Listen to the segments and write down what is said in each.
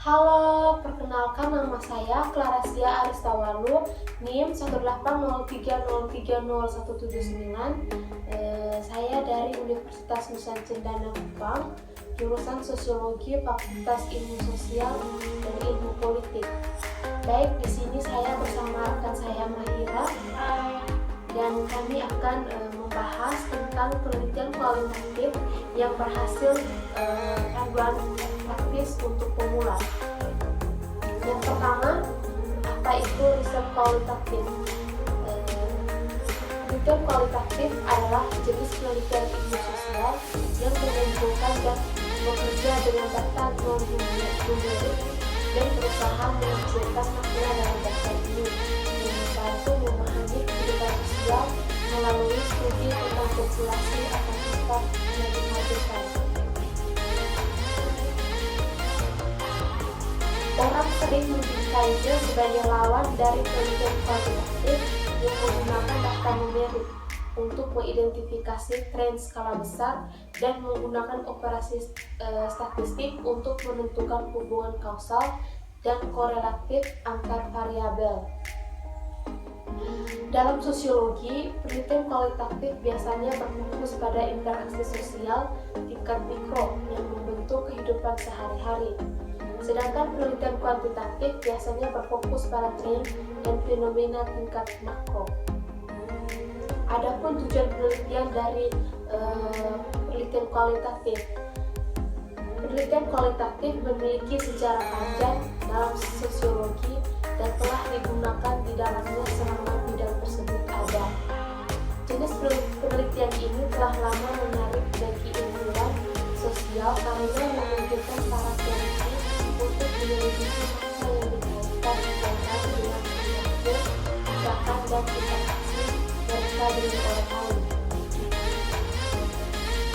Halo, perkenalkan nama saya Clarasia Aristawalu, NIM 18030300179. Saya dari Universitas Nusa Cendana Kupang, jurusan Sosiologi, Fakultas Ilmu Sosial dan Ilmu Politik. Baik, di sini saya bersama rekan saya Mahira, dan kami akan membahas tentang penelitian kualitatif yang berhasil panduan praktis untuk pemula. Yang pertama, apa itu riset kualitatif? Penelitian kualitatif adalah jenis penelitian ilmu sosial yang mengumpulkan dan bekerja dengan data non-numerik dan berusaha menghasilkan makna dari data ini, membantu memahami kehidupan sosial melalui studi tentang populasi atau sifat yang dihadirkan. Orang sering menjadikannya sebagai lawan dari penelitian kuantitatif yang menggunakan data numerik untuk mengidentifikasi tren skala besar dan menggunakan operasi statistik untuk menentukan hubungan kausal dan korelatif antar variabel. Dalam sosiologi, penelitian kualitatif biasanya berfokus pada interaksi sosial tingkat mikro yang membentuk kehidupan sehari-hari. Sedangkan penelitian kuantitatif biasanya berfokus pada tren dan fenomena tingkat makro. Adapun tujuan penelitian dari penelitian kualitatif. Penelitian kualitatif memiliki sejarah panjang dalam sosiologi dan telah digunakan di dalamnya selama bidang tersebut ada. Jenis penelitian ini telah lama menarik bagi ilmuwan sosial karena memungkinkan para peneliti untuk menyelidiki apa yang dikaitkan dengan perilaku, tindakan dan interaksi mereka dengan orang lain.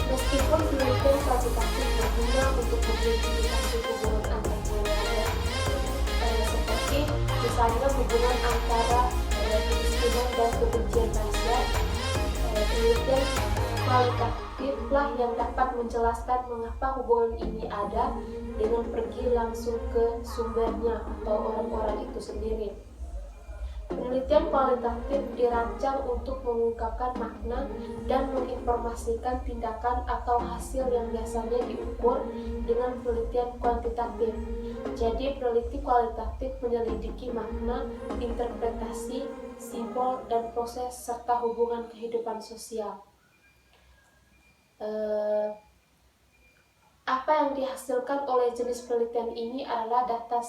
Meskipun penelitian kuantitatif berguna untuk mengidentifikasi hubungan antar variabel, seperti misalnya hubungan antara kemiskinan dan kebencian rasial, penelitian kualitatiflah yang dapat menjelaskan mengapa hubungan ini ada dengan pergi langsung ke sumbernya atau orang-orang itu sendiri. Penelitian kualitatif dirancang untuk mengungkapkan makna dan menginformasikan tindakan atau hasil yang biasanya diukur dengan penelitian kuantitatif. Jadi, peneliti kualitatif menyelidiki makna, interpretasi, simbol, dan proses serta hubungan kehidupan sosial. Apa yang dihasilkan oleh jenis penelitian ini adalah data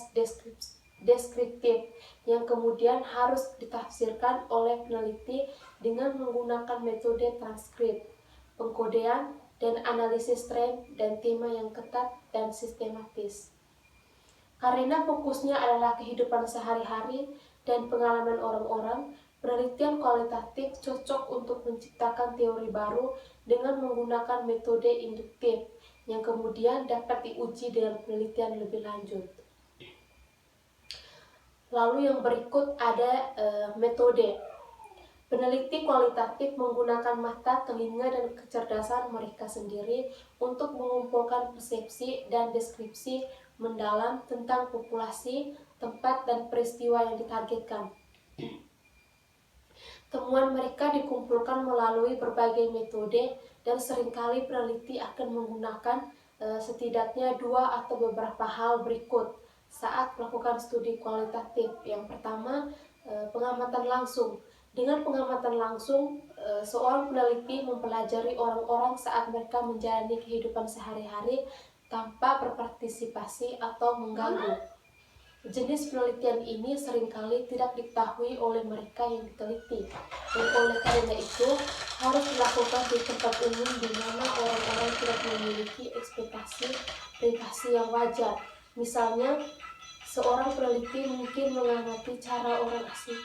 deskriptif yang kemudian harus ditafsirkan oleh peneliti dengan menggunakan metode transkrip, pengkodean, dan analisis tren dan tema yang ketat dan sistematis. Karena fokusnya adalah kehidupan sehari-hari dan pengalaman orang-orang, penelitian kualitatif cocok untuk menciptakan teori baru dengan menggunakan metode induktif yang kemudian dapat diuji dengan penelitian lebih lanjut. Lalu yang berikut ada metode. Peneliti kualitatif menggunakan mata, telinga, dan kecerdasan mereka sendiri untuk mengumpulkan persepsi dan deskripsi mendalam tentang populasi, tempat, dan peristiwa yang ditargetkan. Temuan mereka dikumpulkan melalui berbagai metode dan seringkali peneliti akan menggunakan setidaknya dua atau beberapa hal berikut saat melakukan studi kualitatif. Yang pertama, pengamatan langsung. Dengan pengamatan langsung, seorang peneliti mempelajari orang-orang saat mereka menjalani kehidupan sehari-hari tanpa berpartisipasi atau mengganggu. Jenis penelitian ini seringkali tidak diketahui oleh mereka yang diteliti, dan oleh karena itu harus dilakukan di tempat umum di mana orang-orang tidak memiliki ekspektasi privasi yang wajar. Misalnya, seorang peneliti mungkin mengamati cara orang asing.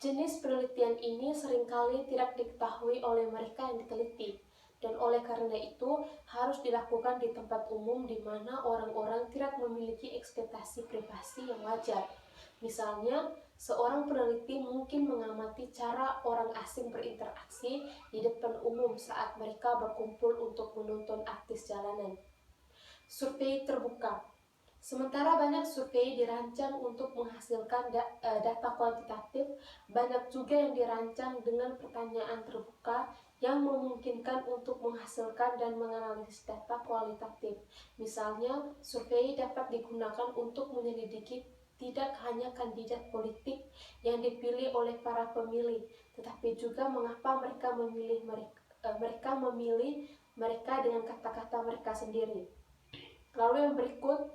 Jenis penelitian ini seringkali tidak diketahui oleh mereka yang diteliti, dan oleh karena itu harus dilakukan di tempat umum di mana orang-orang tidak memiliki ekspektasi privasi yang wajar. Misalnya, seorang peneliti mungkin mengamati cara orang asing berinteraksi di depan umum saat mereka berkumpul untuk menonton artis jalanan. Survei terbuka. Sementara banyak survei dirancang untuk menghasilkan data kuantitatif, banyak juga yang dirancang dengan pertanyaan terbuka yang memungkinkan untuk menghasilkan dan menganalisis data kualitatif. Misalnya, survei dapat digunakan untuk menyelidiki tidak hanya kandidat politik yang dipilih oleh para pemilih, tetapi juga mengapa mereka memilih mereka dengan kata-kata mereka sendiri. Lalu yang berikut,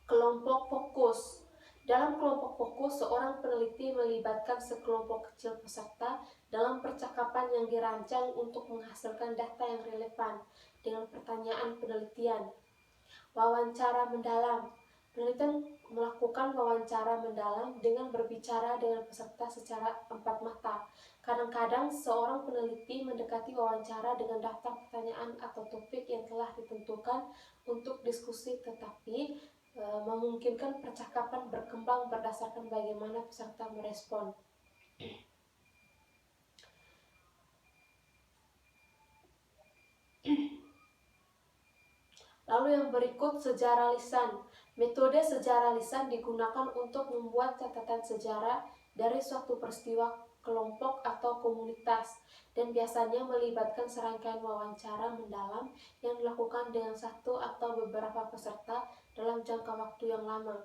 kelompok fokus. Dalam kelompok fokus, seorang peneliti melibatkan sekelompok kecil peserta dalam percakapan yang dirancang untuk menghasilkan data yang relevan dengan pertanyaan penelitian. Wawancara mendalam. Penelitian melakukan wawancara mendalam dengan berbicara dengan peserta secara empat mata. Kadang-kadang seorang peneliti mendekati wawancara dengan daftar pertanyaan atau topik yang telah ditentukan untuk diskusi, tetapi memungkinkan percakapan berkembang berdasarkan bagaimana peserta merespon. Lalu yang berikut, sejarah lisan. Metode sejarah lisan digunakan untuk membuat catatan sejarah dari suatu peristiwa kelompok atau komunitas, dan biasanya melibatkan serangkaian wawancara mendalam yang dilakukan dengan satu atau beberapa peserta dalam jangka waktu yang lama.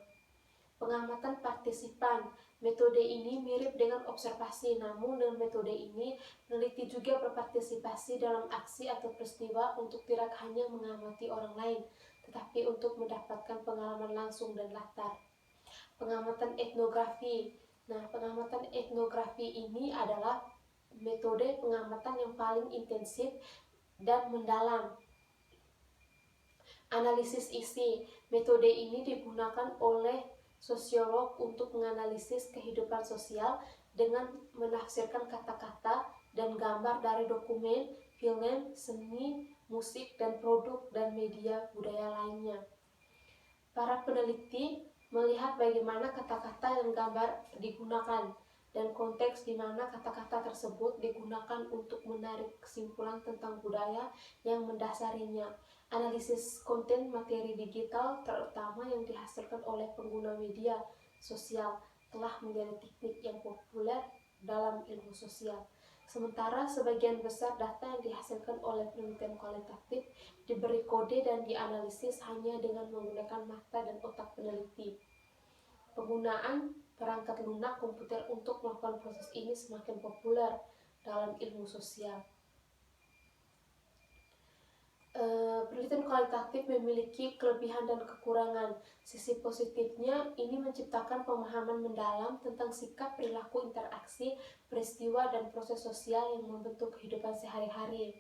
Pengamatan partisipan. Metode ini mirip dengan observasi, namun dengan metode ini peneliti juga berpartisipasi dalam aksi atau peristiwa untuk tidak hanya mengamati orang lain, tetapi untuk mendapatkan pengalaman langsung dan latar. Pengamatan etnografi. Nah, pengamatan etnografi ini adalah metode pengamatan yang paling intensif dan mendalam. Analisis isi. Metode ini digunakan oleh sosiolog untuk menganalisis kehidupan sosial dengan menafsirkan kata-kata dan gambar dari dokumen, film, seni, musik, dan produk dan media budaya lainnya. Para peneliti melihat bagaimana kata-kata dan gambar digunakan dan konteks di mana kata-kata tersebut digunakan untuk menarik kesimpulan tentang budaya yang mendasarinya. Analisis konten materi digital, terutama yang dihasilkan oleh pengguna media sosial, telah menjadi teknik yang populer dalam ilmu sosial. Sementara sebagian besar data yang dihasilkan oleh penelitian kualitatif diberi kode dan dianalisis hanya dengan menggunakan mata dan otak peneliti. Penggunaan perangkat lunak komputer untuk melakukan proses ini semakin populer dalam ilmu sosial. Penelitian kualitatif memiliki kelebihan dan kekurangan. Sisi positifnya, ini menciptakan pemahaman mendalam tentang sikap, perilaku, interaksi, peristiwa, dan proses sosial yang membentuk kehidupan sehari-hari.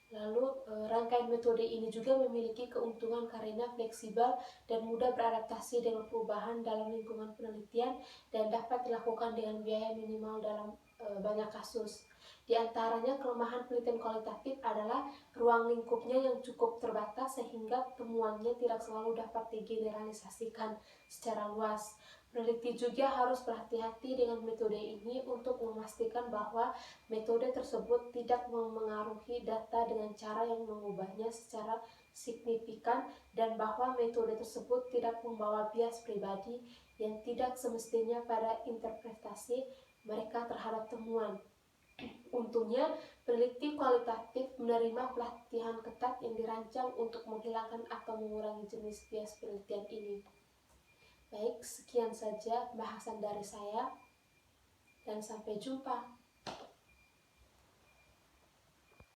Lalu, rangkaian metode ini juga memiliki keuntungan karena fleksibel dan mudah beradaptasi dengan perubahan dalam lingkungan penelitian dan dapat dilakukan dengan biaya minimal dalam banyak kasus. Di antaranya, kelemahan penelitian kualitatif adalah ruang lingkupnya yang cukup terbatas sehingga temuannya tidak selalu dapat digeneralisasikan secara luas. Peneliti juga harus berhati-hati dengan metode ini untuk memastikan bahwa metode tersebut tidak memengaruhi data dengan cara yang mengubahnya secara signifikan dan bahwa metode tersebut tidak membawa bias pribadi yang tidak semestinya pada interpretasi mereka terhadap temuan. Untungnya, peneliti kualitatif menerima pelatihan ketat yang dirancang untuk menghilangkan atau mengurangi jenis bias penelitian ini. Baik, sekian saja bahasan dari saya dan sampai jumpa.